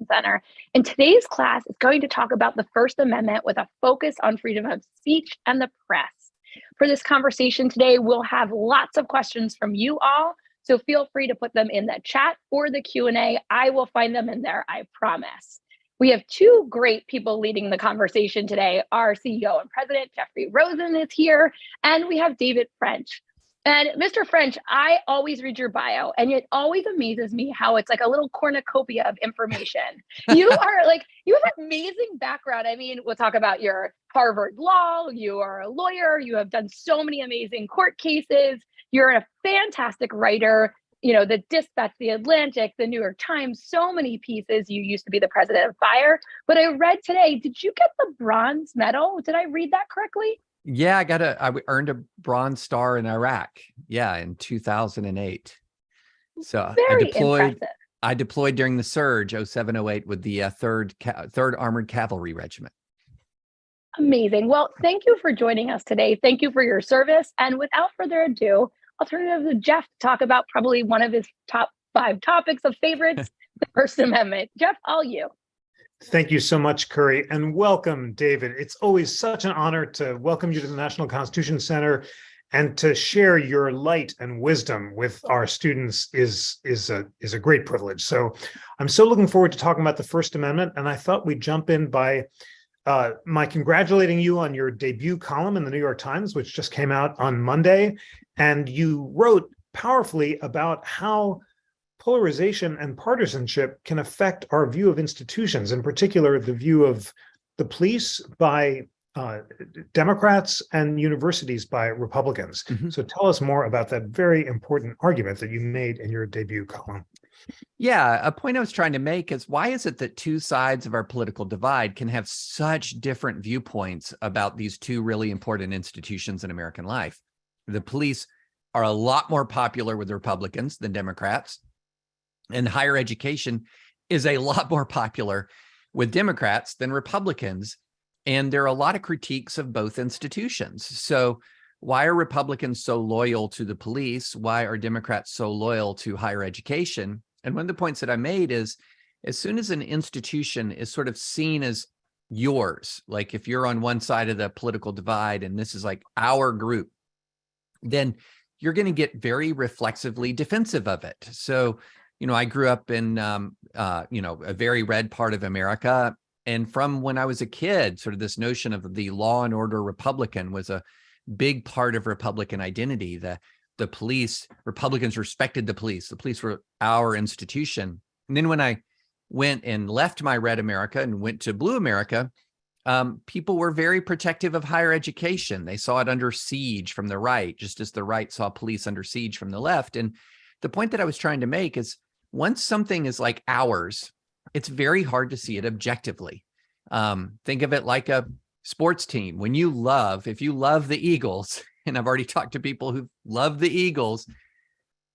Center. And today's class is going to talk about the First Amendment with a focus on freedom of speech and the press. For this conversation today, we'll have lots of questions from you all, so feel free to put them in the chat or the Q&A. I will find them in there, I promise. We have two great people leading the conversation today. Our CEO and president, Jeffrey Rosen, is here, and we have David French. And Mr. French, I always read your bio, and it always amazes me how it's like a little cornucopia of information. You have an amazing background. I mean, we'll talk about your Harvard Law. You are a lawyer. You have done so many amazing court cases. You're a fantastic writer. You know, the Dispatch, the Atlantic, the New York Times, so many pieces. You used to be the president of Fire. But I read today, did you get the bronze medal? Did I read that correctly? Yeah, I earned a Bronze Star in Iraq. Yeah, in 2008. So impressive. I deployed during the surge 0708 with the 3rd Armored Cavalry Regiment. Amazing. Well, thank you for joining us today. Thank you for your service. And without further ado, I'll turn it over to Jeff to talk about probably one of his top 5 topics of favorites, the First Amendment. Jeff, all you. Thank you so much, Curry, and welcome, David. It's always such an honor to welcome you to the National Constitution Center, and to share your light and wisdom with our students is a great privilege. So I'm so looking forward to talking about the First Amendment, and I thought we'd jump in by my congratulating you on your debut column in the New York Times, which just came out on Monday, and you wrote powerfully about how polarization and partisanship can affect our view of institutions, in particular, the view of the police by Democrats and universities by Republicans. Mm-hmm. So tell us more about that very important argument that you made in your debut column. Yeah, a point I was trying to make is, why is it that two sides of our political divide can have such different viewpoints about these two really important institutions in American life? The police are a lot more popular with Republicans than Democrats. And higher education is a lot more popular with Democrats than Republicans. And there are a lot of critiques of both institutions. So why are Republicans so loyal to the police? Why are Democrats so loyal to higher education? And one of the points that I made is, as soon as an institution is sort of seen as yours, like if you're on one side of the political divide and this is like our group, then you're going to get very reflexively defensive of it. So I grew up in, a very red part of America. And from when I was a kid, sort of this notion of the law and order Republican was a big part of Republican identity. The police, Republicans respected the police. The police were our institution. And then when I went and left my red America and went to blue America, people were very protective of higher education. They saw it under siege from the right, just as the right saw police under siege from the left. And the point that I was trying to make is, once something is like ours, it's very hard to see it objectively. Think of it like a sports team. If you love the Eagles, and I've already talked to people who love the Eagles,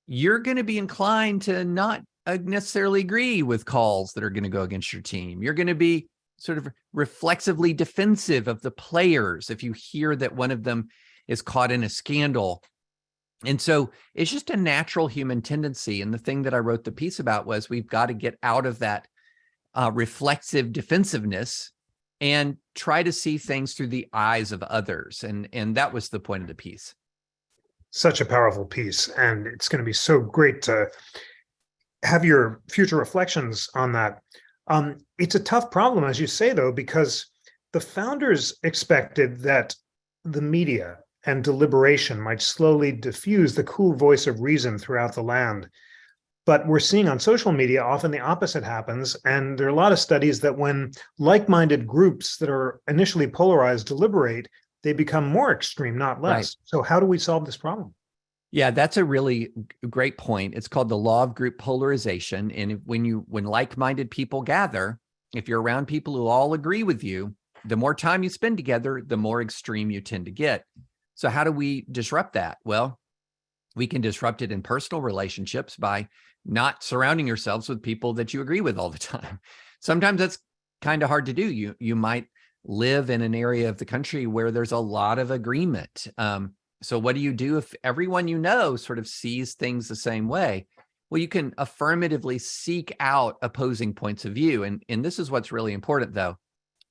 you're going to be inclined to not necessarily agree with calls that are going to go against your team. You're going to be sort of reflexively defensive of the players if you hear that one of them is caught in a scandal. And so it's just a natural human tendency. And the thing that I wrote the piece about was, we've got to get out of that reflexive defensiveness and try to see things through the eyes of others. And that was the point of the piece. Such a powerful piece. And it's going to be so great to have your future reflections on that. It's a tough problem, as you say, though, because the founders expected that the media and deliberation might slowly diffuse the cool voice of reason throughout the land. But we're seeing on social media, often the opposite happens. And there are a lot of studies that when like-minded groups that are initially polarized deliberate, they become more extreme, not less. Right. So how do we solve this problem? Yeah, that's a really great point. It's called the law of group polarization. And when like-minded people gather, if you're around people who all agree with you, the more time you spend together, the more extreme you tend to get. So how do we disrupt that? Well, we can disrupt it in personal relationships by not surrounding yourselves with people that you agree with all the time. Sometimes that's kind of hard to do. You might live in an area of the country where there's a lot of agreement. So what do you do if everyone you know sort of sees things the same way? Well, you can affirmatively seek out opposing points of view. And this is what's really important, though.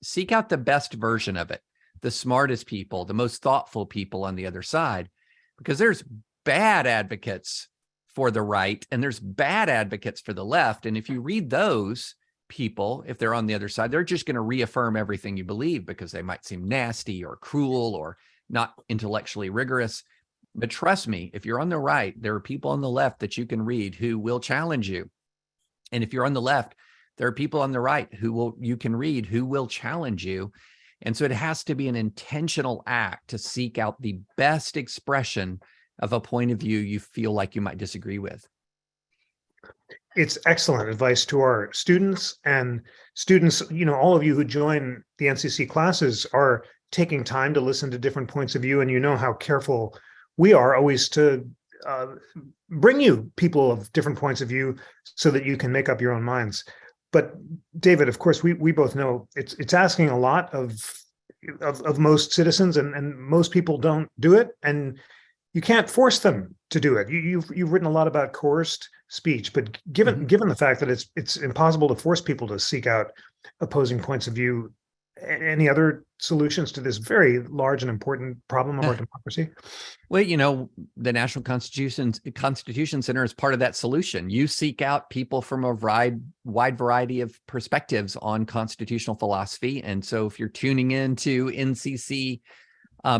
Seek out the best version of it, the smartest people, the most thoughtful people on the other side, because there's bad advocates for the right and there's bad advocates for the left. And if you read those people, if they're on the other side, they're just going to reaffirm everything you believe because they might seem nasty or cruel or not intellectually rigorous. But trust me, if you're on the right, there are people on the left that you can read who will challenge you. And if you're on the left, there are people on the right you can read who will challenge you. And so it has to be an intentional act to seek out the best expression of a point of view you feel like you might disagree with. It's excellent advice to our students, and students, all of you who join the NCC classes are taking time to listen to different points of view. And you know how careful we are always to bring you people of different points of view so that you can make up your own minds. But David, of course, we both know it's asking a lot of most citizens, and most people don't do it, and you can't force them to do it. You've written a lot about coerced speech, but given the fact that it's impossible to force people to seek out opposing points of view, any other solutions to this very large and important problem of our democracy? Well, the National Constitution Center is part of that solution. You seek out people from a wide variety of perspectives on constitutional philosophy. And so if you're tuning in to NCC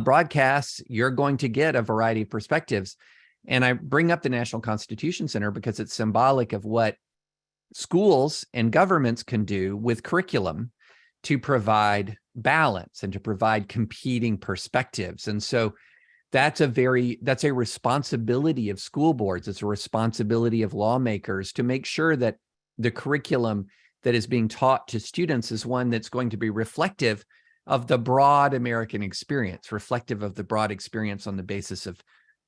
broadcasts, you're going to get a variety of perspectives. And I bring up the National Constitution Center because it's symbolic of what schools and governments can do with curriculum to provide balance and to provide competing perspectives. And so that's a responsibility of school boards. It's a responsibility of lawmakers to make sure that the curriculum that is being taught to students is one that's going to be reflective of the broad American experience, reflective of the broad experience on the basis of,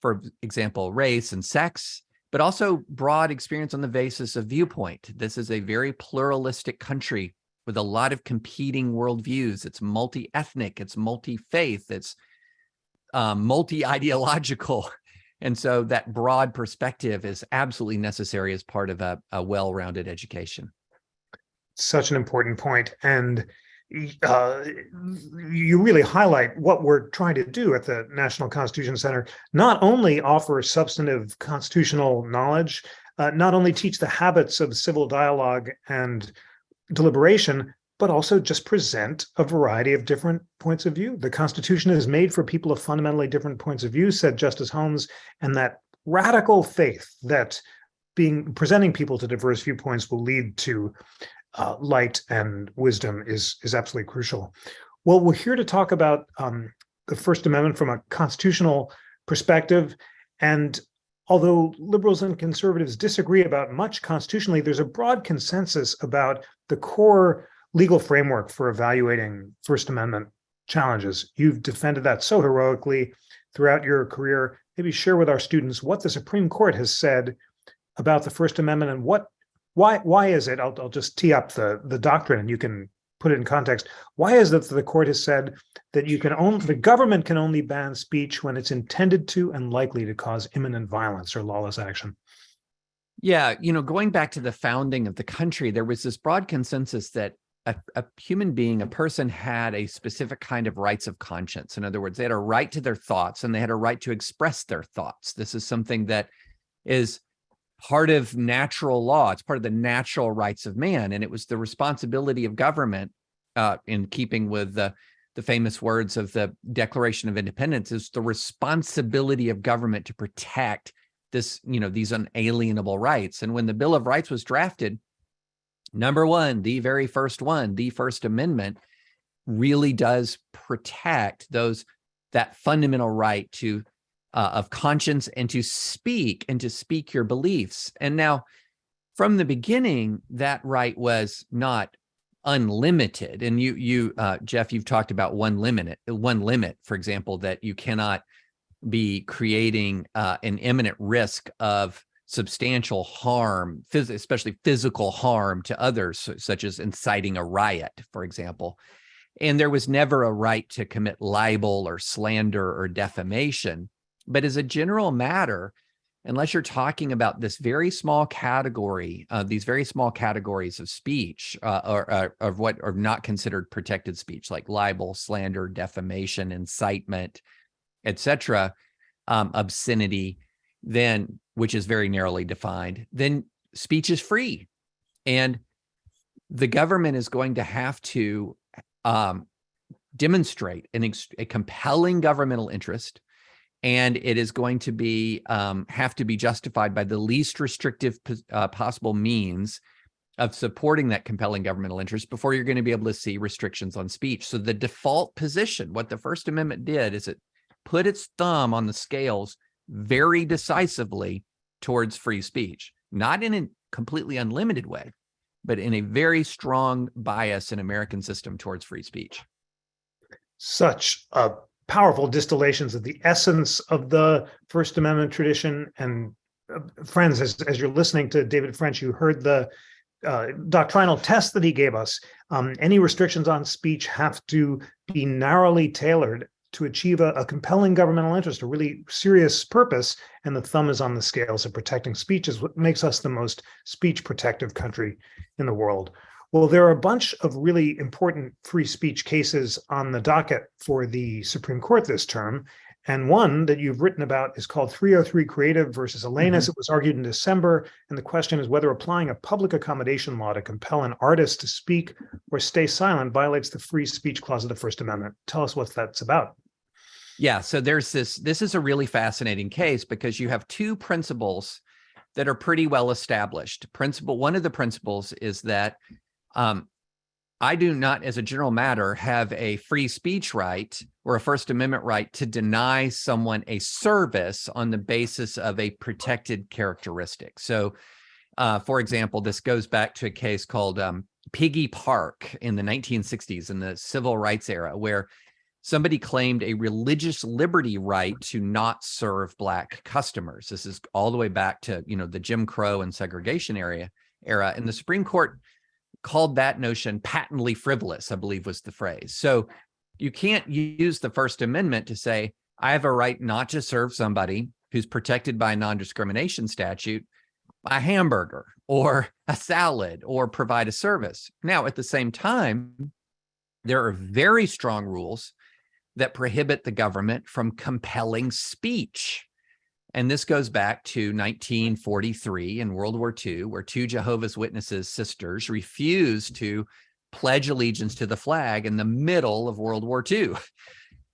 for example, race and sex, but also broad experience on the basis of viewpoint. This is a very pluralistic country with a lot of competing worldviews. It's multi-ethnic, it's multi-faith, it's multi-ideological. And so that broad perspective is absolutely necessary as part of a well-rounded education. Such an important point. And you really highlight what we're trying to do at the National Constitution Center. Not only offer substantive constitutional knowledge, not only teach the habits of civil dialogue and deliberation, but also just present a variety of different points of view. The Constitution is made for people of fundamentally different points of view, said Justice Holmes, and that radical faith that presenting people to diverse viewpoints will lead to light and wisdom is absolutely crucial. Well, we're here to talk about the First Amendment from a constitutional perspective. And although liberals and conservatives disagree about much constitutionally, there's a broad consensus about the core legal framework for evaluating First Amendment challenges. You've defended that so heroically throughout your career. Maybe share with our students what the Supreme Court has said about the First Amendment and why is it, I'll just tee up the doctrine and you can put it in context. Why is it that the court has said that the government can only ban speech when it's intended to and likely to cause imminent violence or lawless action? Yeah, going back to the founding of the country, there was this broad consensus that a human being, a person, had a specific kind of rights of conscience. In other words, they had a right to their thoughts and they had a right to express their thoughts. This is something that is part of natural law. It's part of the natural rights of man. And it was the responsibility of government, in keeping with the famous words of the Declaration of Independence, is the responsibility of government to protect these unalienable rights. And when the Bill of Rights was drafted, number one, the very first one, the First Amendment, really does protect that fundamental right to of conscience and to speak your beliefs. And now, from the beginning, that right was not unlimited. And you Jeff, you've talked about one limit, for example, that you cannot be creating an imminent risk of substantial harm, especially physical harm to others, such as inciting a riot, for example. And there was never a right to commit libel or slander or defamation. But as a general matter, unless you're talking about this very small category, these very small categories of speech, or of what are not considered protected speech, like libel, slander, defamation, incitement, etc., obscenity, then, which is very narrowly defined, then speech is free. And the government is going to have to demonstrate a compelling governmental interest, and it is going to be have to be justified by the least restrictive possible means of supporting that compelling governmental interest before you're going to be able to see restrictions on speech. So the default position, what the First Amendment did, is it put its thumb on the scales very decisively towards free speech, not in a completely unlimited way, but in a very strong bias in American system towards free speech. Such powerful distillations of the essence of the First Amendment tradition. And friends, as you're listening to David French, you heard the doctrinal test that he gave us. Any restrictions on speech have to be narrowly tailored to achieve a compelling governmental interest, a really serious purpose, and the thumb is on the scales of protecting speech is what makes us the most speech protective country in the world. Well, there are a bunch of really important free speech cases on the docket for the Supreme Court this term. And one that you've written about is called 303 Creative versus Elenis. It was argued in December. And the question is whether applying a public accommodation law to compel an artist to speak or stay silent violates the free speech clause of the First Amendment. Tell us what that's about. Yeah, so this is a really fascinating case because you have two principles that are pretty well established. One of the principles is that I do not, as a general matter, have a free speech right or a First Amendment right to deny someone a service on the basis of a protected characteristic. So, for example, this goes back to a case called Piggy Park in the 1960s in the civil rights era, where somebody claimed a religious liberty right to not serve Black customers. This is all the way back to, the Jim Crow and segregation era. And the Supreme Court called that notion patently frivolous, I believe was the phrase. So you can't use the First Amendment to say, I have a right not to serve somebody who's protected by a non-discrimination statute a hamburger or a salad or provide a service. Now, at the same time, there are very strong rules that prohibit the government from compelling speech. And this goes back to 1943 in World War II, where two Jehovah's Witnesses sisters refused to pledge allegiance to the flag in the middle of World War II.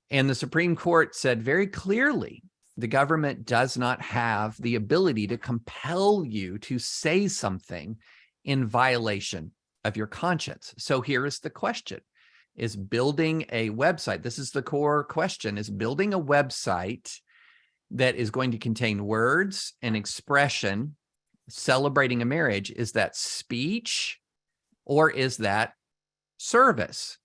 And the Supreme Court said very clearly, the government does not have the ability to compel you to say something in violation of your conscience. So here is the question. Is building a website, this is the core question, is building a website that is going to contain words and expression celebrating a marriage, is that speech or is that service?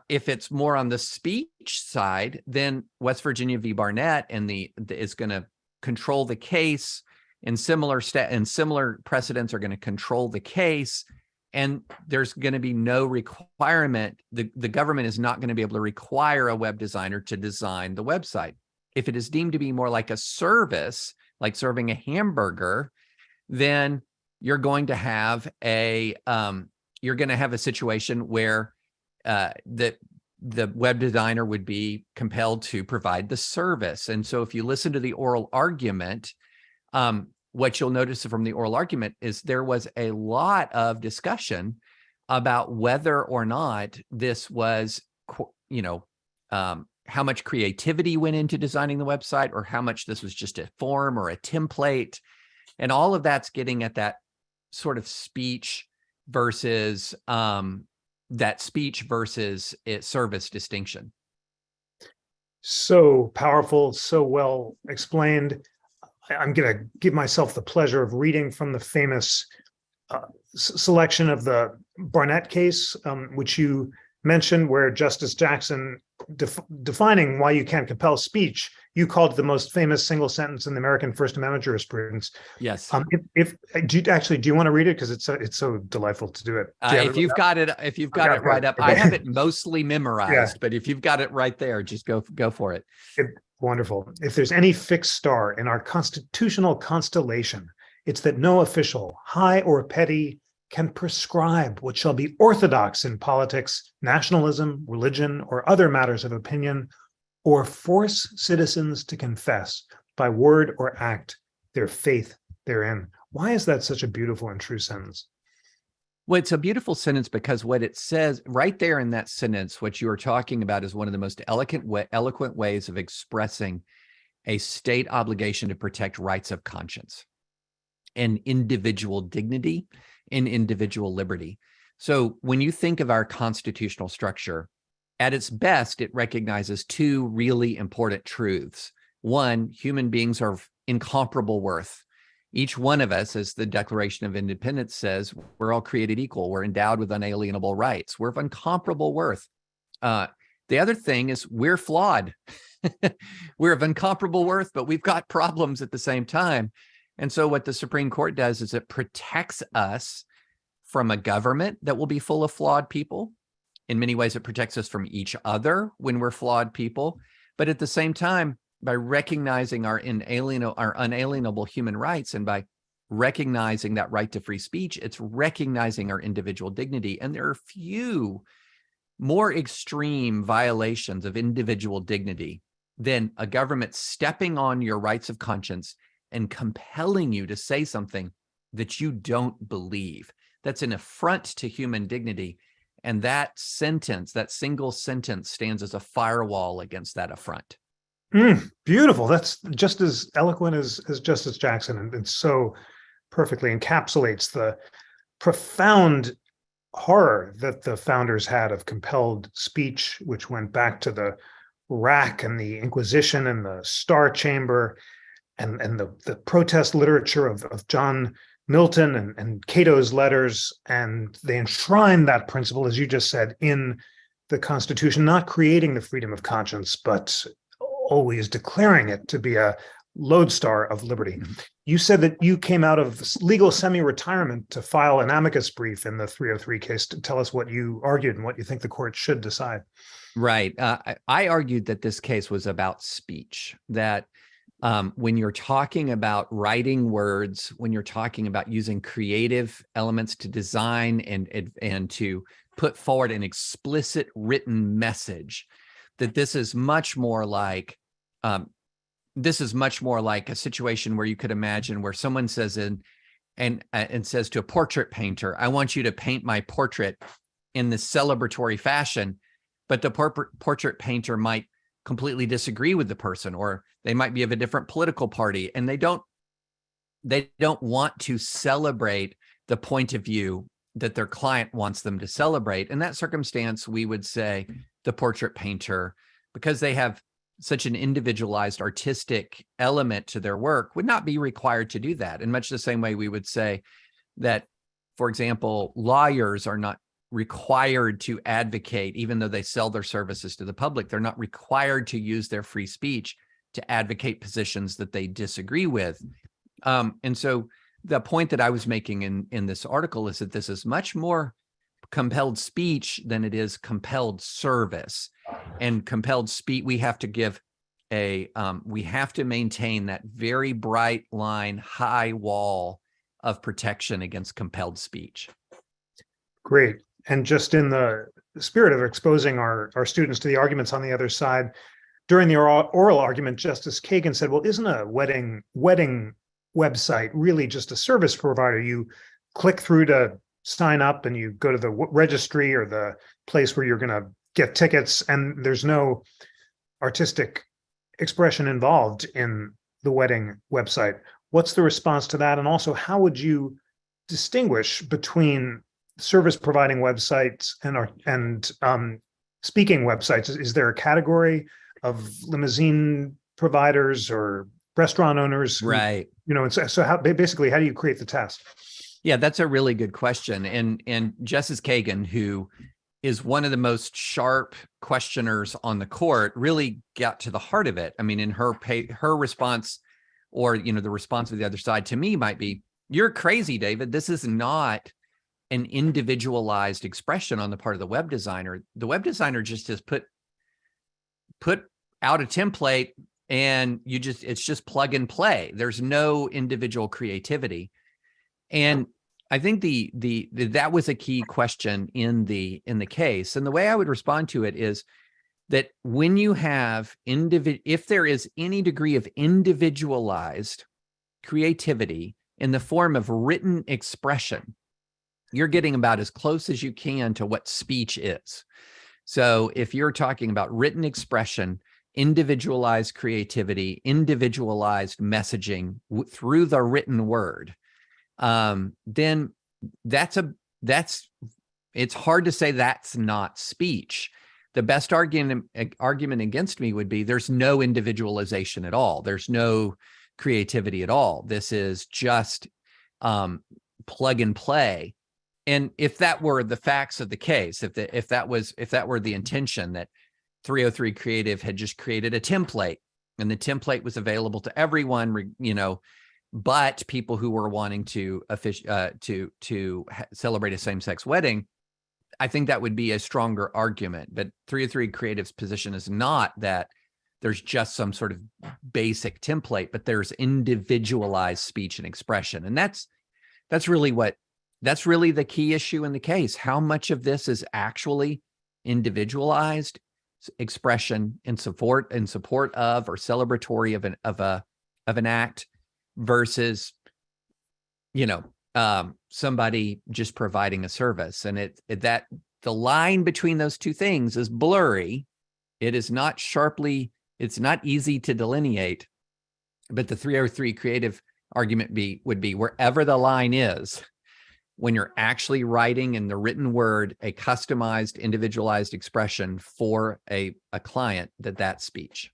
If it's more on the speech side, then West Virginia v. Barnett is going to control the case, and similar precedents are going to control the case. And there's going to be no requirement. The government is not going to be able to require a web designer to design the website. If it is deemed to be more like a service, like serving a hamburger, then you're going to have a situation where the web designer would be compelled to provide the service. And so if you listen to the oral argument, what you'll notice from the oral argument is there was a lot of discussion about whether or not this was, how much creativity went into designing the website, or how much this was just a form or a template. And all of that's getting at that sort of speech versus service distinction. So powerful, so well explained. I'm going to give myself the pleasure of reading from the famous selection of the Barnett case, which you mentioned, where Justice Jackson, defining why you can't compel speech, you called the most famous single sentence in the American First Amendment jurisprudence. Yes. Do you want to read it, because it's so delightful to do it? If you've got it right up, I have it mostly memorized, but if you've got it right there, just go for it. Wonderful. If there's any fixed star in our constitutional constellation, it's that no official, high or petty, can prescribe what shall be orthodox in politics, nationalism, religion, or other matters of opinion, or force citizens to confess by word or act their faith therein. Why is that such a beautiful and true sentence? Well, it's a beautiful sentence because what it says right there in that sentence, what you are talking about is one of the most eloquent ways of expressing a state obligation to protect rights of conscience and individual dignity and individual liberty. So when you think of our constitutional structure, at its best, it recognizes two really important truths. One, human beings are of incomparable worth. Each one of us, as the Declaration of Independence says, we're all created equal. We're endowed with unalienable rights. We're of incomparable worth. The other thing is we're flawed. We're of incomparable worth, but we've got problems at the same time. And so what the Supreme Court does is it protects us from a government that will be full of flawed people. In many ways, it protects us from each other when we're flawed people. But at the same time, by recognizing our unalienable human rights and by recognizing that right to free speech, it's recognizing our individual dignity. And there are few more extreme violations of individual dignity than a government stepping on your rights of conscience and compelling you to say something that you don't believe. That's an affront to human dignity. And that sentence, that single sentence, stands as a firewall against that affront. Beautiful. That's just as eloquent as Justice Jackson, and so perfectly encapsulates the profound horror that the founders had of compelled speech, which went back to the rack and the Inquisition and the Star Chamber and the protest literature of John Milton and Cato's letters. And they enshrined that principle, as you just said, in the Constitution, not creating the freedom of conscience, but always declaring it to be a lodestar of liberty. You said that you came out of legal semi-retirement to file an amicus brief in the 303 case. To tell us what you argued and what you think the court should decide. Right. I argued that this case was about speech, that when you're talking about writing words, when you're talking about using creative elements to design and to put forward an explicit written message, that this is much more like a situation where you could imagine where someone says and says to a portrait painter, I want you to paint my portrait in this celebratory fashion, but the portrait painter might completely disagree with the person, or they might be of a different political party, and they don't want to celebrate the point of view that their client wants them to celebrate. In that circumstance, we would say the portrait painter, because they have such an individualized artistic element to their work, would not be required to do that. In much the same way we would say that, for example, lawyers are not required to advocate, even though they sell their services to the public. They're not required to use their free speech to advocate positions that they disagree with. And so the point that I was making in this article is that this is much more compelled speech than it is compelled service. And compelled speech, we have to maintain that very bright line, high wall of protection against compelled speech. Great. And just in the spirit of exposing our students to the arguments on the other side, during the oral argument, Justice Kagan said, well, isn't a wedding website really just a service provider? You click through to sign up and you go to the registry or the place where you're going to get tickets, and there's no artistic expression involved in the wedding website. What's the response to that? And also, how would you distinguish between service providing websites and speaking websites? Is there a category of limousine providers or restaurant owners? Right. And so how do you create the test? Yeah, that's a really good question. And Justice Kagan, who is one of the most sharp questioners on the court, really got to the heart of it. I mean, in her response, or the response of the other side to me might be, "You're crazy, David. This is not an individualized expression on the part of the web designer. The web designer just has put out a template and it's just plug and play. There's no individual creativity. And I think that was a key question in the case. And the way I would respond to it is that when you have if there is any degree of individualized creativity in the form of written expression, you're getting about as close as you can to what speech is. So if you're talking about written expression, individualized creativity, individualized messaging through the written word, then it's hard to say that's not speech. The best argument against me would be there's no individualization at all. There's no creativity at all. This is just plug and play. And if that were the facts of the case, if that were the intention, that 303 Creative had just created a template and the template was available to everyone, but people who were wanting to celebrate a same-sex wedding, I think that would be a stronger argument. But 303 Creative's position is not that there's just some sort of basic template, but there's individualized speech and expression. And that's really the key issue in the case. How much of this is actually individualized expression in support of or celebratory of an act versus somebody just providing a service. And that the line between those two things is blurry. It is not it's not easy to delineate, but the 303 Creative argument would be wherever the line is, when you're actually writing in the written word a customized, individualized expression for a client, that's speech.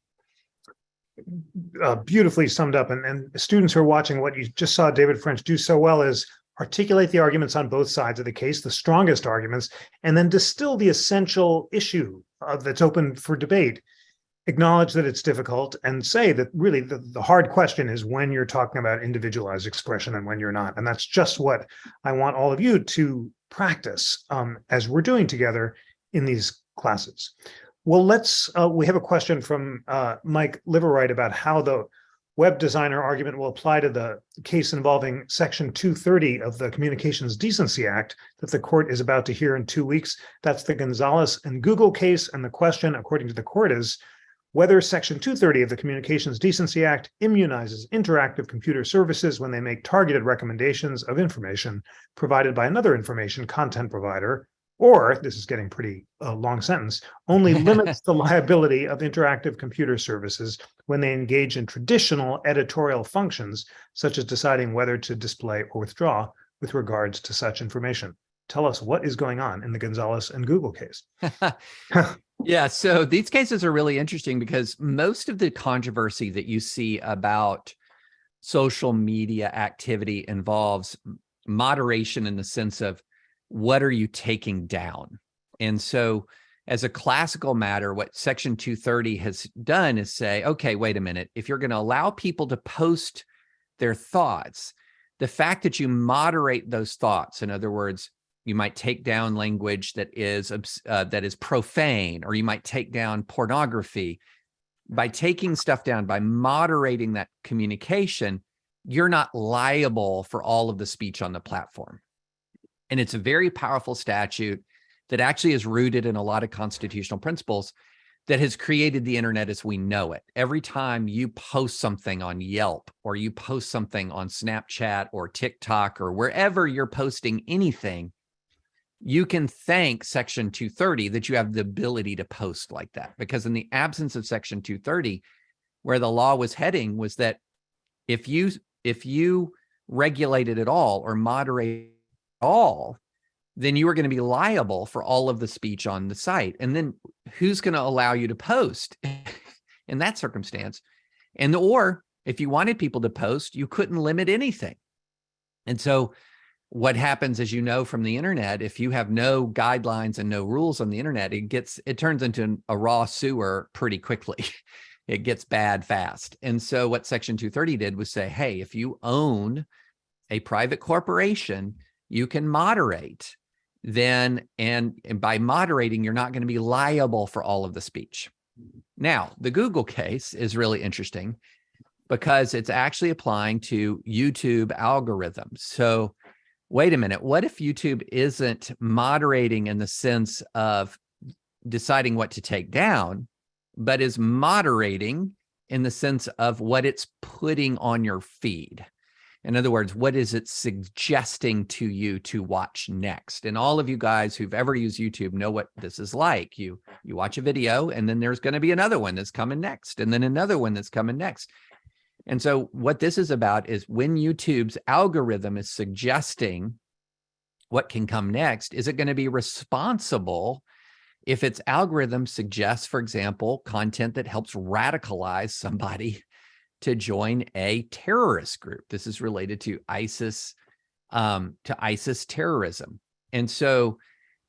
Beautifully summed up. And students who are watching, what you just saw David French do so well is articulate the arguments on both sides of the case, the strongest arguments, and then distill the essential issue that's open for debate. Acknowledge that it's difficult and say that really the hard question is when you're talking about individualized expression and when you're not. And that's just what I want all of you to practice as we're doing together in these classes. Well, we have a question from Mike Liverwright about how the web designer argument will apply to the case involving Section 230 of the Communications Decency Act that the court is about to hear in 2 weeks. That's the Gonzalez and Google case. And the question, according to the court, is whether Section 230 of the Communications Decency Act immunizes interactive computer services when they make targeted recommendations of information provided by another information content provider, or, this is getting pretty long sentence, only limits the liability of interactive computer services when they engage in traditional editorial functions, such as deciding whether to display or withdraw with regards to such information. Tell us what is going on in the Gonzalez and Google case. Yeah, so these cases are really interesting because most of the controversy that you see about social media activity involves moderation in the sense of what are you taking down? And so as a classical matter, what Section 230 has done is say, okay, wait a minute, if you're going to allow people to post their thoughts, the fact that you moderate those thoughts, in other words, you might take down language that is profane, or you might take down pornography. By taking stuff down, by moderating that communication, you're not liable for all of the speech on the platform. And it's a very powerful statute that actually is rooted in a lot of constitutional principles that has created the internet as we know it. Every time you post something on Yelp, or you post something on Snapchat or TikTok, or wherever you're posting anything, you can thank Section 230 that you have the ability to post like that. Because in the absence of Section 230, where the law was heading was that if you regulated at all or moderate at all, then you were going to be liable for all of the speech on the site. And then who's going to allow you to post in that circumstance? Or if you wanted people to post, you couldn't limit anything. And so what happens, as you know, from the internet, if you have no guidelines and no rules on the internet, it turns into a raw sewer pretty quickly. It gets bad fast. And so what Section 230 did was say, hey, if you own a private corporation, you can moderate. Then, and by moderating, you're not going to be liable for all of the speech. Now, the Google case is really interesting because it's actually applying to YouTube algorithms. So wait a minute, what if YouTube isn't moderating in the sense of deciding what to take down, but is moderating in the sense of what it's putting on your feed? In other words, what is it suggesting to you to watch next? And all of you guys who've ever used YouTube know what this is like. You watch a video, and then there's going to be another one that's coming next, and then another one that's coming next. And so what this is about is when YouTube's algorithm is suggesting what can come next, is it going to be responsible if its algorithm suggests, for example, content that helps radicalize somebody to join a terrorist group? This is related to ISIS terrorism. And so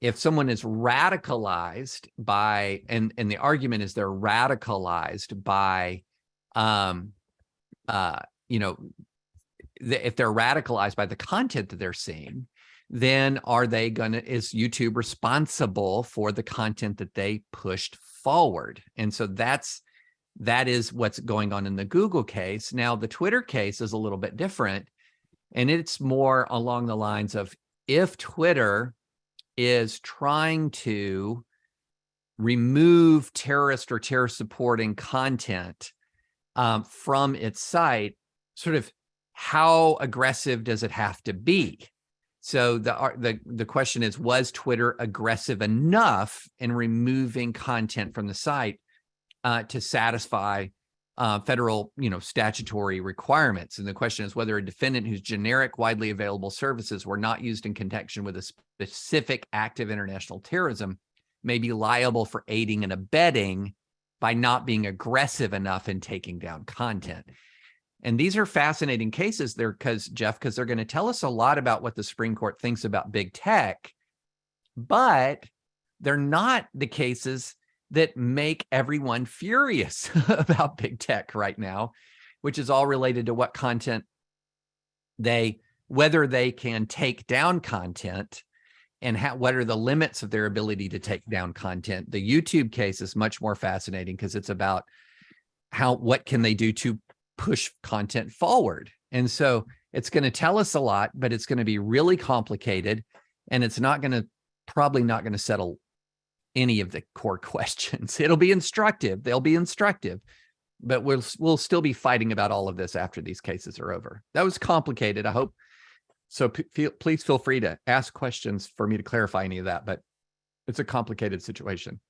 if someone is radicalized by, and the argument is they're radicalized by, if they're radicalized by the content that they're seeing, then is YouTube responsible for the content that they pushed forward? And so that is what's going on in the Google case. Now, the Twitter case is a little bit different, and it's more along the lines of if Twitter is trying to remove terrorist or terror supporting content from its site, sort of how aggressive does it have to be? So the question is, was Twitter aggressive enough in removing content from the site to satisfy federal, statutory requirements? And the question is whether a defendant whose generic, widely available services were not used in connection with a specific act of international terrorism may be liable for aiding and abetting by not being aggressive enough in taking down content. And these are fascinating cases there because they're going to tell us a lot about what the Supreme Court thinks about big tech, but they're not the cases that make everyone furious about big tech right now, which is all related to what content whether they can take down content and what are the limits of their ability to take down content. The YouTube case is much more fascinating because it's about what can they do to push content forward. And so it's going to tell us a lot, but it's going to be really complicated, and it's probably not going to settle any of the core questions. It'll be instructive. They'll be instructive, but we'll still be fighting about all of this after these cases are over. That was complicated, I hope. So please feel free to ask questions for me to clarify any of that, but it's a complicated situation.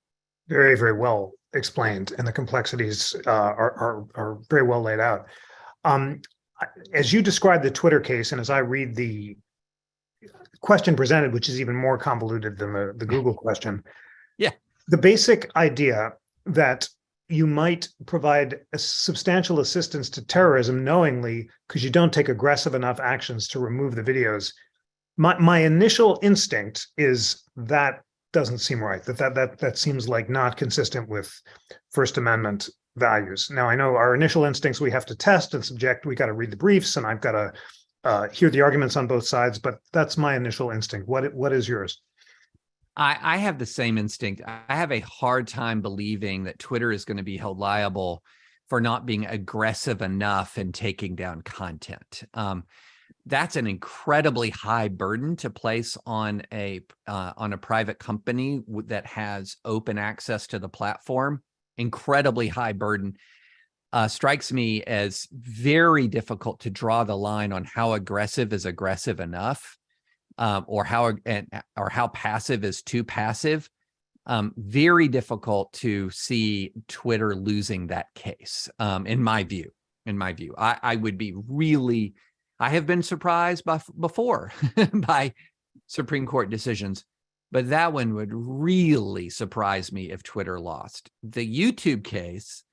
Very, very well explained, and the complexities are very well laid out. As you describe the Twitter case, and as I read the question presented, which is even more convoluted than the Google question, yeah, the basic idea that you might provide a substantial assistance to terrorism knowingly because you don't take aggressive enough actions to remove the videos. My initial instinct is that doesn't seem right. That seems like not consistent with First Amendment values. Now, I know our initial instincts we have to test and subject. We got to read the briefs, and I've got to hear the arguments on both sides. But that's my initial instinct. What is yours? I have the same instinct. I have a hard time believing that Twitter is going to be held liable for not being aggressive enough in taking down content. That's an incredibly high burden to place on a private company that has open access to the platform. Incredibly high burden. Strikes me as very difficult to draw the line on how aggressive is aggressive enough. Or how passive is too passive. Very difficult to see Twitter losing that case. In my view, I would be really. I have been surprised before by Supreme Court decisions, but that one would really surprise me if Twitter lost. The YouTube case,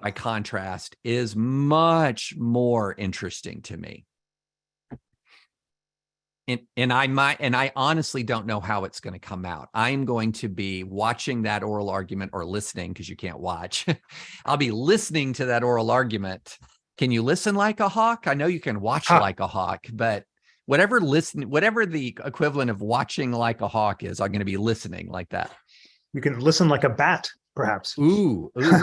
by contrast, is much more interesting to me. And I honestly don't know how it's going to come out. I'm going to be watching that oral argument, or listening, because you can't watch. I'll be listening to that oral argument. Can you listen like a hawk? I know you can watch like a hawk, but whatever the equivalent of watching like a hawk is, I'm going to be listening like that. You can listen like a bat. perhaps.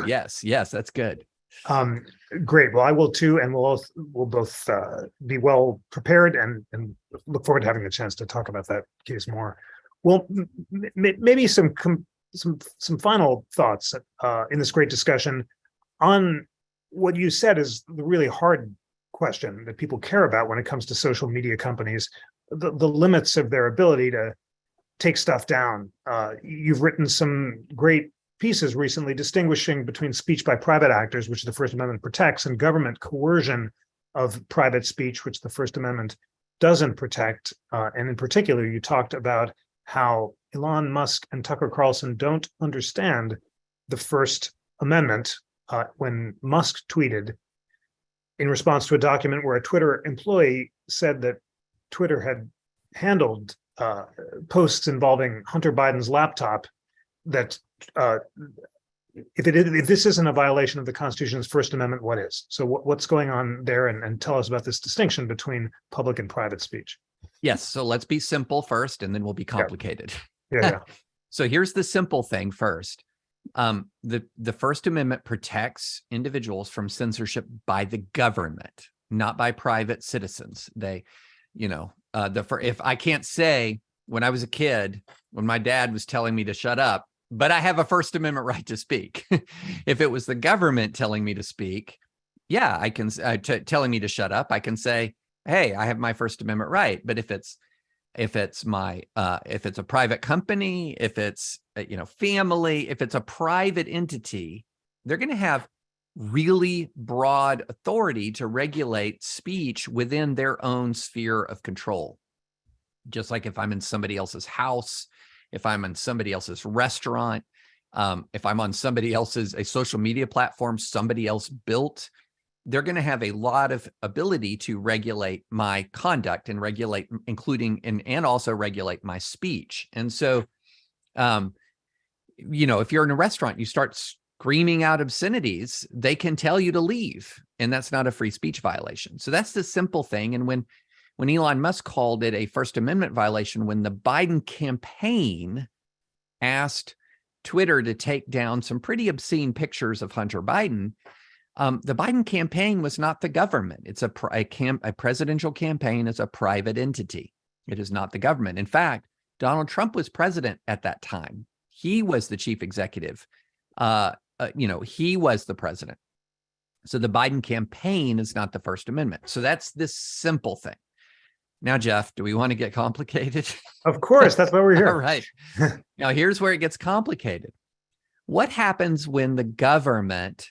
Yes, that's good. Um, Great. Well, I will too, and we'll both be well prepared and look forward to having the chance to talk about that case more. Well, maybe some final thoughts in this great discussion on what you said is the really hard question that people care about when it comes to social media companies, the limits of their ability to take stuff down. You've written some great pieces recently distinguishing between speech by private actors, which the First Amendment protects, and government coercion of private speech, which the First Amendment doesn't protect. And in particular, you talked about how Elon Musk and Tucker Carlson don't understand the First Amendment when Musk tweeted in response to a document where a Twitter employee said that Twitter had handled posts involving Hunter Biden's laptop, that if this isn't a violation of the Constitution's First Amendment, what is? So what's going on there? And tell us about this distinction between public and private speech. Yes. So let's be simple first, and then we'll be complicated. Yeah. So here's the simple thing first. The First Amendment protects individuals from censorship by the government, not by private citizens. They, if I can't say when I was a kid, when my dad was telling me to shut up, but I have a First Amendment right to speak. If it was the government telling me to speak, yeah, I can telling me to shut up. I can say, hey, I have my First Amendment right. But if it's a private company, if it's family, if it's a private entity, they're going to have really broad authority to regulate speech within their own sphere of control. Just like if I'm in somebody else's house, if I'm in somebody else's restaurant, if I'm on a social media platform somebody else built, they're going to have a lot of ability to regulate my conduct and regulate, including and also regulate my speech. And so, if you're in a restaurant, you start screaming out obscenities, they can tell you to leave, and that's not a free speech violation. So that's the simple thing. And when Elon Musk called it a First Amendment violation, when the Biden campaign asked Twitter to take down some pretty obscene pictures of Hunter Biden, the Biden campaign was not the government. It's a presidential campaign is a private entity. It is not the government. In fact, Donald Trump was president at that time. He was the chief executive. He was the president. So the Biden campaign is not the First Amendment. So that's this simple thing. Now, Jeff, do we want to get complicated? Of course, that's why we're here. All right. Now, here's where it gets complicated. What happens when the government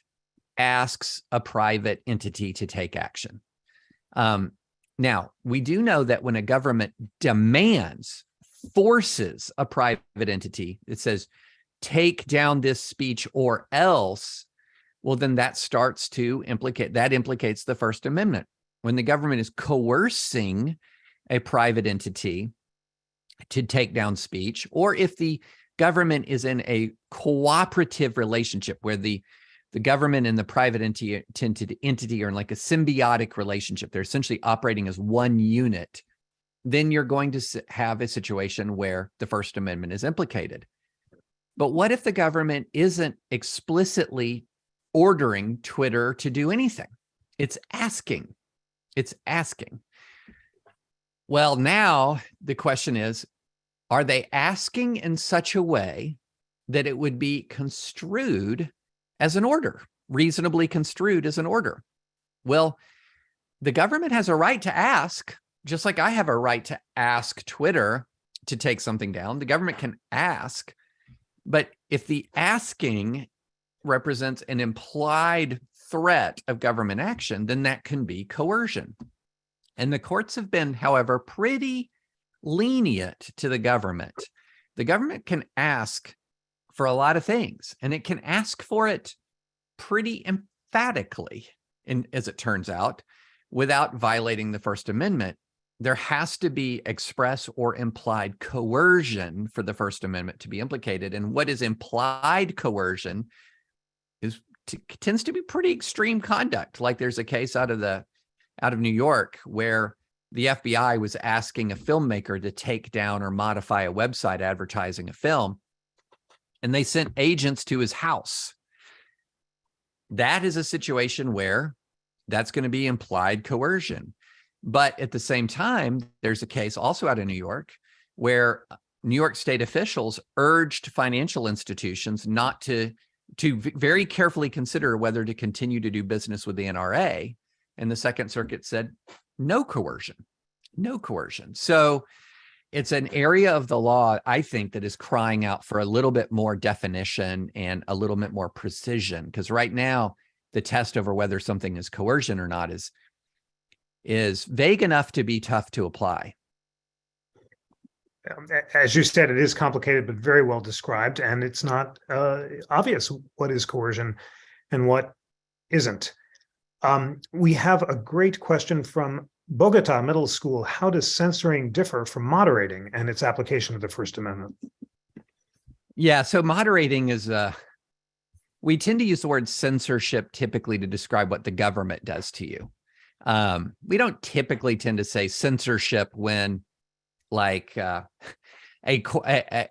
asks a private entity to take action? Now, we do know that when a government forces a private entity, it says, take down this speech or else, well, then that implicates the First Amendment. When the government is coercing a private entity to take down speech, or if the government is in a cooperative relationship where the government and the private entity are in like a symbiotic relationship, they're essentially operating as one unit, then you're going to have a situation where the First Amendment is implicated. But what if the government isn't explicitly ordering Twitter to do anything? It's asking. Well, now the question is, are they asking in such a way that it would be construed as an order, reasonably construed as an order? Well, the government has a right to ask, just like I have a right to ask Twitter to take something down. The government can ask, but if the asking represents an implied threat of government action, then that can be coercion. And the courts have been, however, pretty lenient to the government. The government can ask for a lot of things, and it can ask for it pretty emphatically, and as it turns out, without violating the First Amendment. There has to be express or implied coercion for the First Amendment to be implicated. And what is implied coercion tends to be pretty extreme conduct. Like there's a case out of New York where the FBI was asking a filmmaker to take down or modify a website advertising a film. and they sent agents to his house. That is a situation where that's going to be implied coercion. But at the same time, there's a case also out of New York where New York state officials urged financial institutions not to very carefully consider whether to continue to do business with the NRA. And the Second Circuit said, no coercion, no coercion. So it's an area of the law, I think, that is crying out for a little bit more definition and a little bit more precision. Because right now, the test over whether something is coercion or not is vague enough to be tough to apply. As you said, it is complicated, but very well described, and it's not obvious what is coercion and what isn't. We have a great question from Bogota Middle School. How does censoring differ from moderating and its application of the First Amendment? Yeah, so moderating is we tend to use the word censorship typically to describe what the government does to you. We don't typically tend to say censorship when like a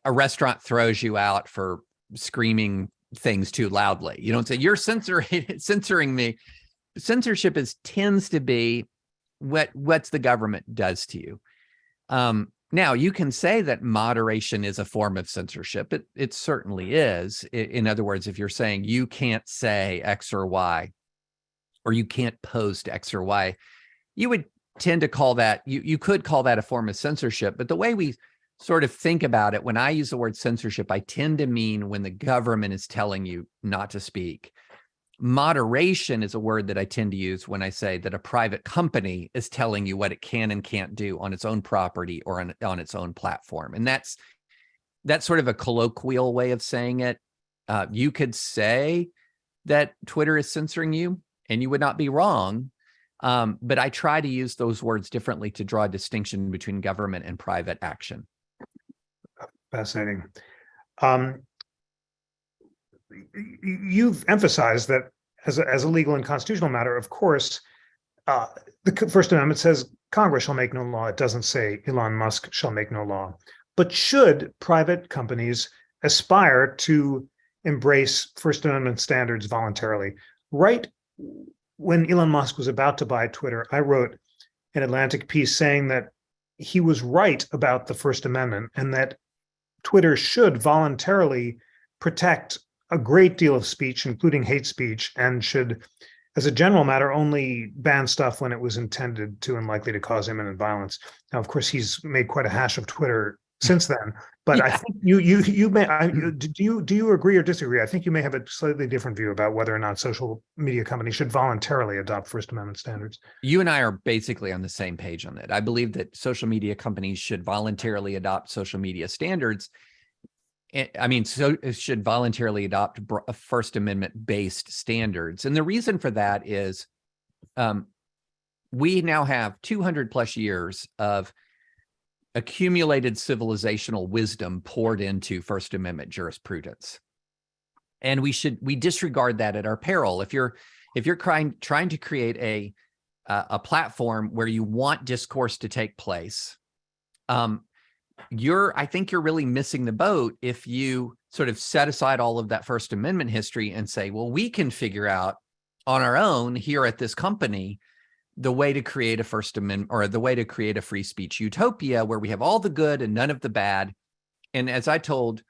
restaurant throws you out for screaming things too loudly. You don't say, you're censoring me. Censorship tends to be what's the government does to you. Now, you can say that moderation is a form of censorship. It certainly is. In other words, if you're saying you can't say X or Y, or you can't post X or Y, you would tend to call that, you could call that a form of censorship. But the way we sort of think about it, when I use the word censorship, I tend to mean when the government is telling you not to speak. Moderation is a word that I tend to use when I say that a private company is telling you what it can and can't do on its own property or on its own platform. And that's sort of a colloquial way of saying it. You could say that Twitter is censoring you, and you would not be wrong. But I try to use those words differently to draw a distinction between government and private action. Fascinating. You've emphasized that as a legal and constitutional matter, of course, the First Amendment says Congress shall make no law. It doesn't say Elon Musk shall make no law. But should private companies aspire to embrace First Amendment standards voluntarily? Right when Elon Musk was about to buy Twitter, I wrote an Atlantic piece saying that he was right about the First Amendment and that Twitter should voluntarily protect a great deal of speech, including hate speech, and should, as a general matter, only ban stuff when it was intended to and likely to cause imminent violence. Now, of course, he's made quite a hash of Twitter since then, but yeah. I think you may. Do you agree or disagree? I think you may have a slightly different view about whether or not social media companies should voluntarily adopt First Amendment standards. You and I are basically on the same page on that. I believe that social media companies should voluntarily adopt social media standards. I mean, so it should voluntarily adopt First Amendment based standards. And the reason for that is we now have 200 plus years of accumulated civilizational wisdom poured into First Amendment jurisprudence. And we disregard that at our peril. If you're trying to create a platform where you want discourse to take place, I think you're really missing the boat if you sort of set aside all of that First Amendment history and say, well, we can figure out on our own here at this company the way to create a First Amendment or the way to create a free speech utopia where we have all the good and none of the bad. And as I told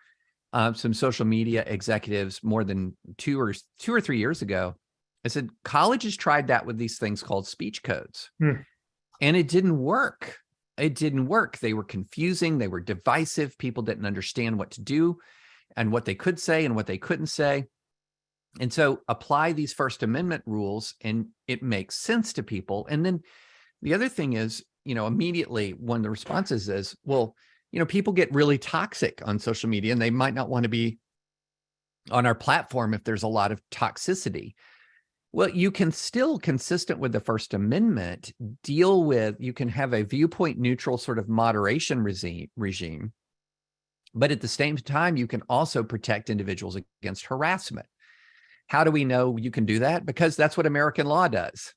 some social media executives more than two or 3 years ago, I said, colleges tried that with these things called speech codes, and it didn't work. It didn't work. They were confusing. They were divisive. People didn't understand what to do and what they could say and what they couldn't say. And so apply these First Amendment rules and it makes sense to people. And then the other thing is, immediately one of the responses is, well, people get really toxic on social media and they might not want to be on our platform if there's a lot of toxicity. Well, you can still, consistent with the First Amendment, you can have a viewpoint neutral sort of moderation regime, but at the same time, you can also protect individuals against harassment. How do we know you can do that? Because that's what American law does.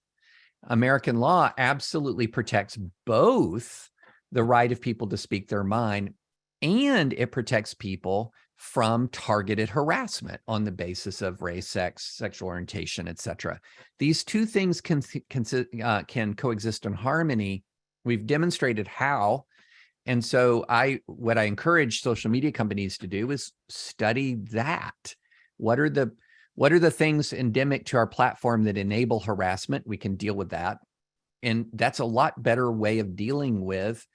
American law absolutely protects both the right of people to speak their mind, and it protects people from targeted harassment on the basis of race, sex, sexual orientation, etc. These two things can coexist in harmony. We've demonstrated how. And so what I encourage social media companies to do is study that. What are the things endemic to our platform that enable harassment? We can deal with that. And that's a lot better way of dealing with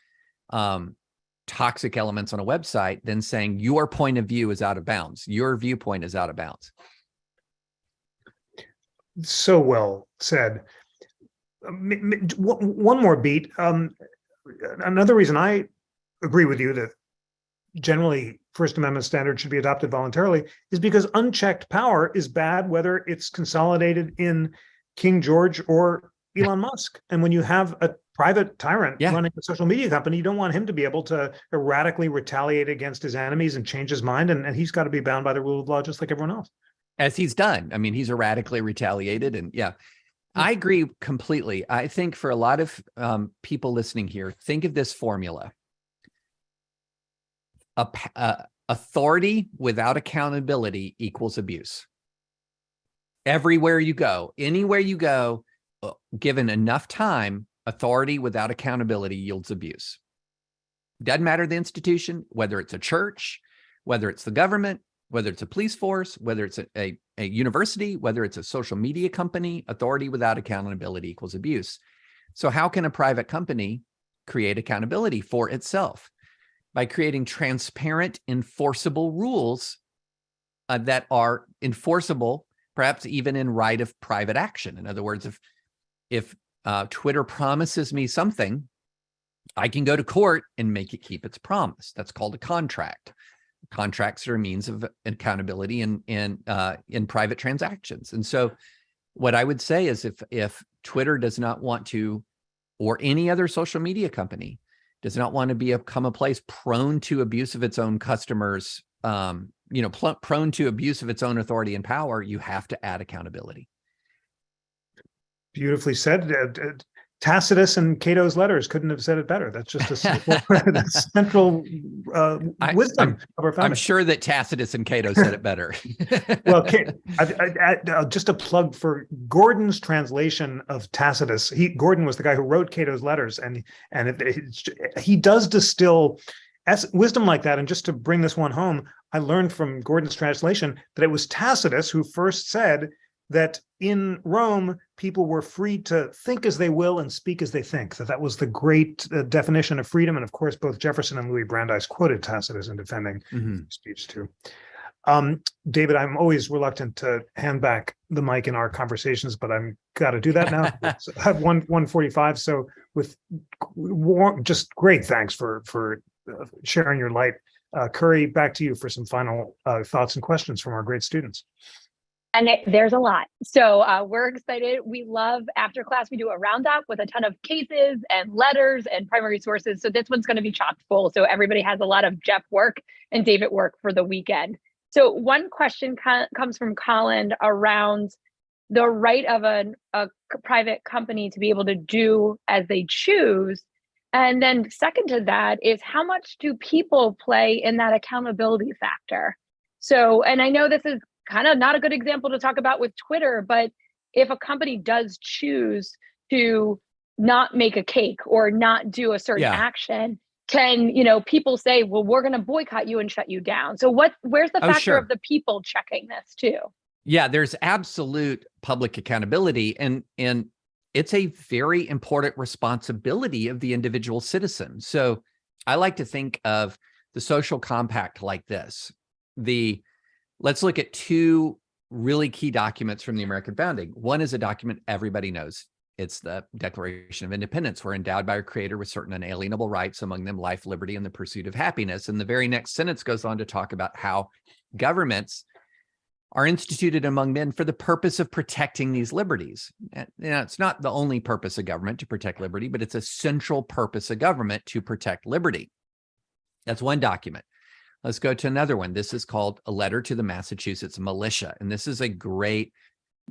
toxic elements on a website than saying your point of view is out of bounds. Your viewpoint is out of bounds. So well said. One more beat. Another reason I agree with you that generally First Amendment standards should be adopted voluntarily is because unchecked power is bad, whether it's consolidated in King George or Elon Musk. And when you have a private tyrant running a social media company, you don't want him to be able to erratically retaliate against his enemies and change his mind. And he's got to be bound by the rule of law, just like everyone else. As he's done. I mean, he's erratically retaliated. And I agree completely. I think for a lot of people listening here, think of this formula. Authority without accountability equals abuse. Everywhere you go, anywhere you go, given enough time, authority without accountability yields abuse. Doesn't matter the institution, whether it's a church, whether it's the government, whether it's a police force, whether it's a university, whether it's a social media company, authority without accountability equals abuse. So how can a private company create accountability for itself? By creating transparent, enforceable rules that are enforceable, perhaps even in right of private action. In other words, if Twitter promises me something, I can go to court and make it keep its promise. That's called a contract. Contracts are a means of accountability in private transactions. And so what I would say is if Twitter does not want to, or any other social media company does not want to become a place prone to abuse of its own customers, prone to abuse of its own authority and power, you have to add accountability. Beautifully said. Tacitus and Cato's letters couldn't have said it better. That's just a central wisdom of our founding. I'm sure that Tacitus and Cato said it better. Well, just a plug for Gordon's translation of Tacitus. Gordon was the guy who wrote Cato's letters, and he does distill wisdom like that. And just to bring this one home, I learned from Gordon's translation that it was Tacitus who first said that in Rome, people were free to think as they will and speak as they think. That was the great definition of freedom. And of course, both Jefferson and Louis Brandeis quoted Tacitus in defending speech too. David, I'm always reluctant to hand back the mic in our conversations, but I'm got to do that now. So I have 1:45. So with just great thanks for sharing your light. Curry, back to you for some final thoughts and questions from our great students. And there's a lot. So we're excited. We love after class, we do a roundup with a ton of cases and letters and primary sources. So this one's going to be chock full. So everybody has a lot of Jeff work and David work for the weekend. So one question comes from Colin around the right of a private company to be able to do as they choose. And then second to that is how much do people play in that accountability factor? So, and I know this is kind of not a good example to talk about with Twitter, but if a company does choose to not make a cake or not do a certain action, can people say, well, we're going to boycott you and shut you down? So where's the factor of the people checking this too? Yeah, there's absolute public accountability, and it's a very important responsibility of the individual citizen. So I like to think of the social compact like this. Let's look at two really key documents from the American founding. One is a document everybody knows. It's the Declaration of Independence. We're endowed by our Creator with certain unalienable rights, among them life, liberty, and the pursuit of happiness. And the very next sentence goes on to talk about how governments are instituted among men for the purpose of protecting these liberties. It's not the only purpose of government to protect liberty, but it's a central purpose of government to protect liberty. That's one document. Let's go to another one. This is called A Letter to the Massachusetts Militia. And this is a great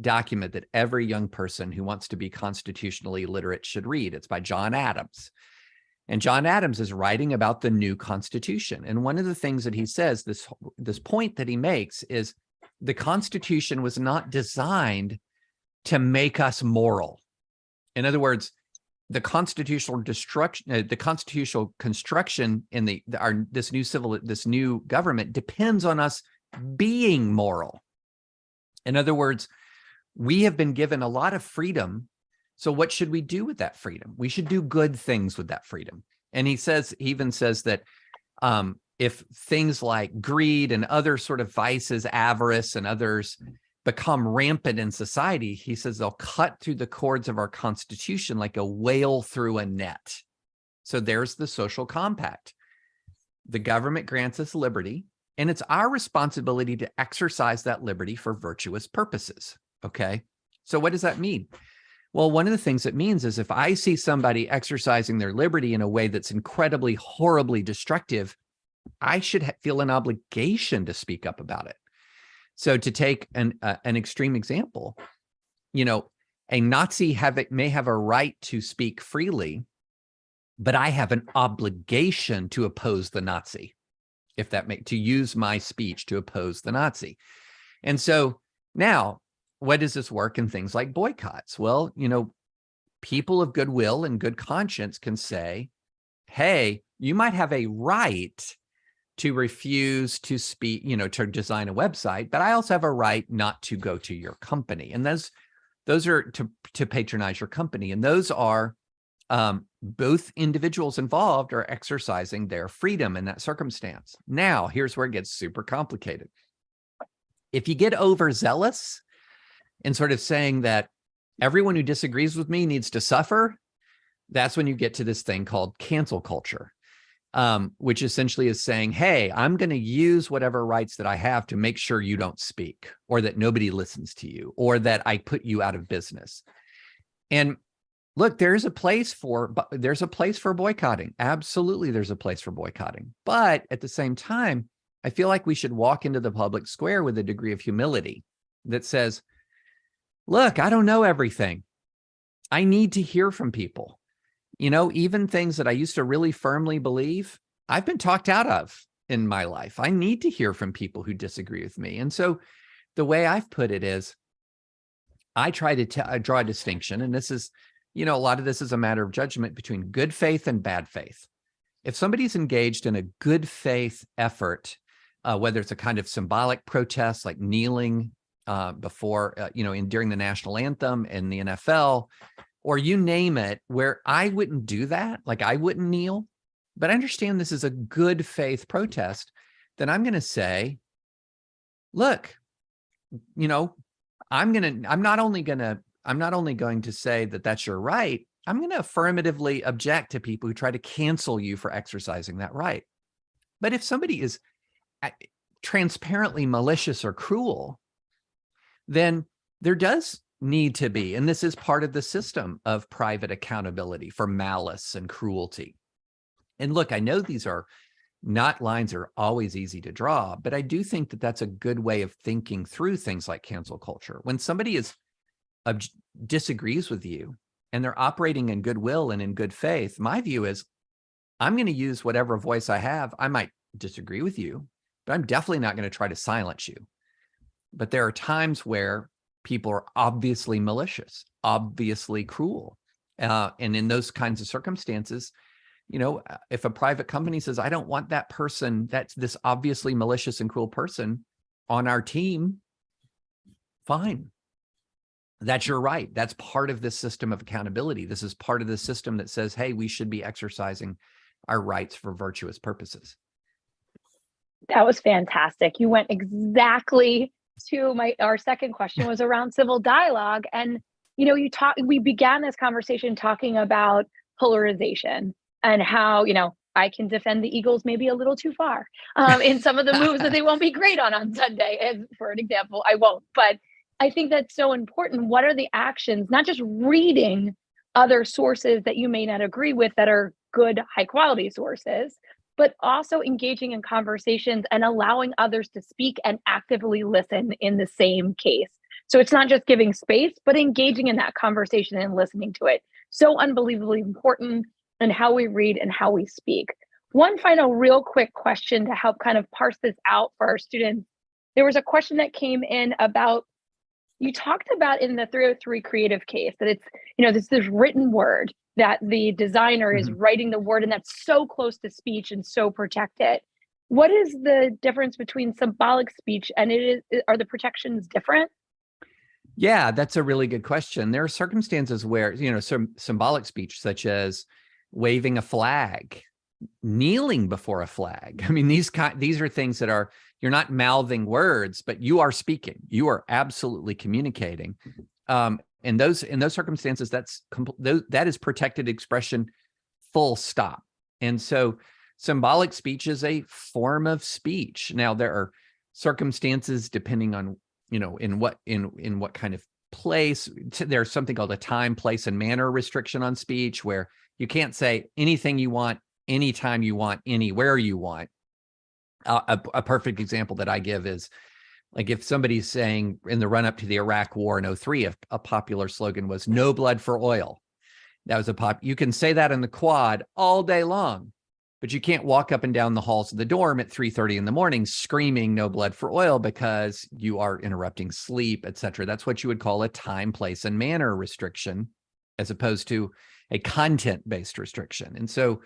document that every young person who wants to be constitutionally literate should read. It's by John Adams. And John Adams is writing about the new Constitution. And one of the things that he says, this point that he makes, is the Constitution was not designed to make us moral. In other words, the constitutional construction in this new government depends on us being moral. In other words, we have been given a lot of freedom. So what should we do with that freedom? We should do good things with that freedom. And he even says that if things like greed and other sort of vices, avarice and others become rampant in society, he says they'll cut through the cords of our Constitution like a whale through a net. So there's the social compact. The government grants us liberty, and it's our responsibility to exercise that liberty for virtuous purposes. Okay. So what does that mean? Well, one of the things it means is if I see somebody exercising their liberty in a way that's incredibly, horribly destructive, I should feel an obligation to speak up about it. So to take an extreme example, a Nazi may have a right to speak freely, but I have an obligation to oppose the Nazi, to use my speech to oppose the Nazi. And so now, what does this work in things like boycotts? Well, people of goodwill and good conscience can say, hey, you might have a right to refuse to speak, to design a website, but I also have a right not to go to your company. And those are to patronize your company. And those are both individuals involved are exercising their freedom in that circumstance. Now, here's where it gets super complicated. If you get overzealous and sort of saying that everyone who disagrees with me needs to suffer, that's when you get to this thing called cancel culture, which essentially is saying, hey, I'm going to use whatever rights that I have to make sure you don't speak, or that nobody listens to you, or that I put you out of business. And look, there's a place for boycotting. Absolutely, there's a place for boycotting. But at the same time, I feel like we should walk into the public square with a degree of humility that says, look, I don't know everything. I need to hear from people. Even things that I used to really firmly believe, I've been talked out of in my life. I need to hear from people who disagree with me. And so the way I've put it is, I try to draw a distinction. And this is, a lot of this is a matter of judgment between good faith and bad faith. If somebody's engaged in a good faith effort, whether it's a kind of symbolic protest like kneeling before, during the national anthem in the NFL, or you name it, where I wouldn't do that, like I wouldn't kneel, but I understand this is a good faith protest, then I'm going to say, look, I'm not only going to say that that's your right, I'm going to affirmatively object to people who try to cancel you for exercising that right. But if somebody is transparently malicious or cruel, then there does need to be, and this is part of the system of private accountability for malice and cruelty. And look, I know these are not lines that are always easy to draw, but I do think that that's a good way of thinking through things like cancel culture. When somebody disagrees with you and they're operating in goodwill and in good faith, my view is I'm going to use whatever voice I have. I might disagree with you, but I'm definitely not going to try to silence you. But there are times where people are obviously malicious, obviously cruel. And in those kinds of circumstances, if a private company says, I don't want that person, that's this obviously malicious and cruel person on our team, fine. That's your right. That's part of this system of accountability. This is part of the system that says, hey, we should be exercising our rights for virtuous purposes. That was fantastic. You went exactly to our second question was around civil dialogue. And, we began this conversation talking about polarization and how, I can defend the Eagles maybe a little too far in some of the moves that they won't be great on Sunday. And for an example, I won't, but I think that's so important. What are the actions, not just reading other sources that you may not agree with that are good, high quality sources, but also engaging in conversations and allowing others to speak and actively listen in the same case. So it's not just giving space, but engaging in that conversation and listening to it. So unbelievably important. and how we read and how we speak. One final real quick question to help kind of parse this out for our students. There was a question that came in about, you talked about in the 303 creative case that it's, this written word that the designer is writing the word, and that's so close to speech and so protected. What is the difference between symbolic speech and are the protections different? Yeah, that's a really good question. There are circumstances where, some symbolic speech, such as waving a flag, kneeling before a flag. I mean, these are things that are, you're not mouthing words, but you are speaking. You are absolutely communicating. In those circumstances, that is protected expression, full stop. And so symbolic speech is a form of speech. Now, there are circumstances depending on, in what kind of place. There's something called a time, place, and manner restriction on speech, where you can't say anything you want, anytime you want, anywhere you want. A perfect example that I give is, like, if somebody's saying in the run-up to the Iraq War in 2003, a popular slogan was "No blood for oil." That was you can say that in the quad all day long, but you can't walk up and down the halls of the dorm at 3:30 in the morning screaming "No blood for oil" because you are interrupting sleep, etc. That's what you would call a time, place, and manner restriction, as opposed to a content-based restriction. And so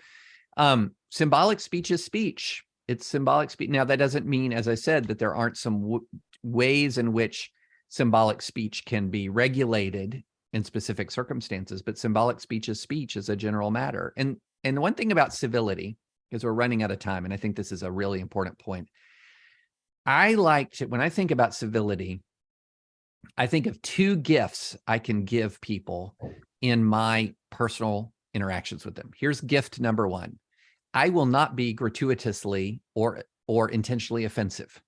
symbolic speech is speech. It's symbolic speech. Now, that doesn't mean, as I said, that there aren't some ways in which symbolic speech can be regulated in specific circumstances, but symbolic speech is a general matter. And one thing about civility, because we're running out of time, and I think this is a really important point, when I think about civility, I think of two gifts I can give people in my personal interactions with them. Here's gift number one. I will not be gratuitously or intentionally offensive.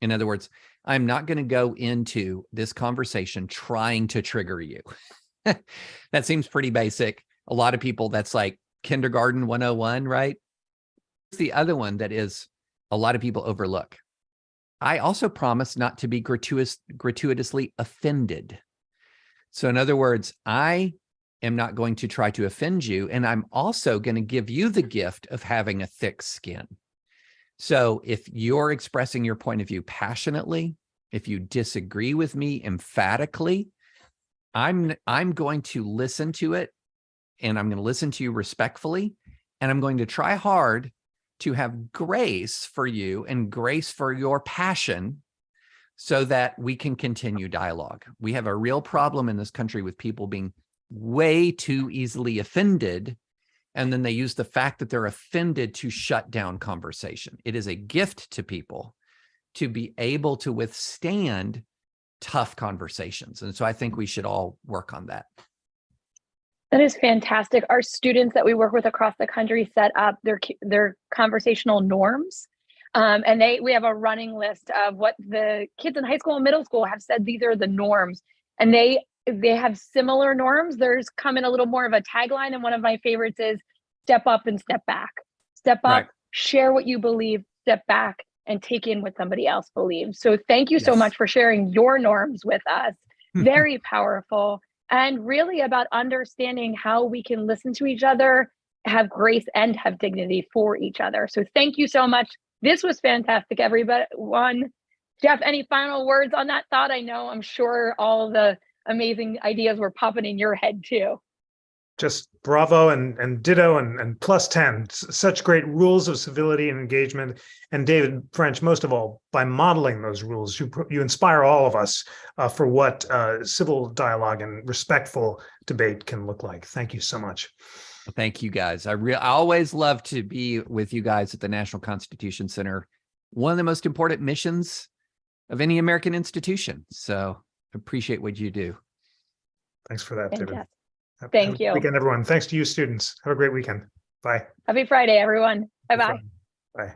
In other words, I'm not going to go into this conversation trying to trigger you. That seems pretty basic. A lot of people, that's like kindergarten 101, right? The other one that is a lot of people overlook. I also promise not to be gratuitously offended. So in other words, I am not going to try to offend you, and I'm also going to give you the gift of having a thick skin. So if you're expressing your point of view passionately, if you disagree with me emphatically, I'm going to listen to it, and I'm going to listen to you respectfully, and I'm going to try hard to have grace for you and grace for your passion so that we can continue dialogue. We have a real problem in this country with people being way too easily offended, and then they use the fact that they're offended to shut down conversation. It is a gift to people to be able to withstand tough conversations. And so I think we should all work on that. That is fantastic. Our students that we work with across the country set up their conversational norms. And we have a running list of what the kids in high school and middle school have said these are the norms. And they have similar norms. There's come in a little more of a tagline, and one of my favorites is step up and step back. Step up, right. Share what you believe, step back, and take in what somebody else believes. So thank you so much for sharing your norms with us. Very powerful, and really about understanding how we can listen to each other, have grace, and have dignity for each other. So thank you so much. This was fantastic, everyone. Jeff, any final words on that thought? I'm sure all the amazing ideas were popping in your head too. Just bravo and ditto and plus 10. Such great rules of civility and engagement. And David French, most of all, by modeling those rules, you inspire all of us for what civil dialogue and respectful debate can look like. Thank you so much. Thank you, guys. I always love to be with you guys at the National Constitution Center. One of the most important missions of any American institution. So appreciate what you do. Thanks for that, David. Thank you. Have a good weekend, everyone. Thanks to you, students. Have a great weekend. Bye. Happy Friday, everyone. Bye-bye. Bye.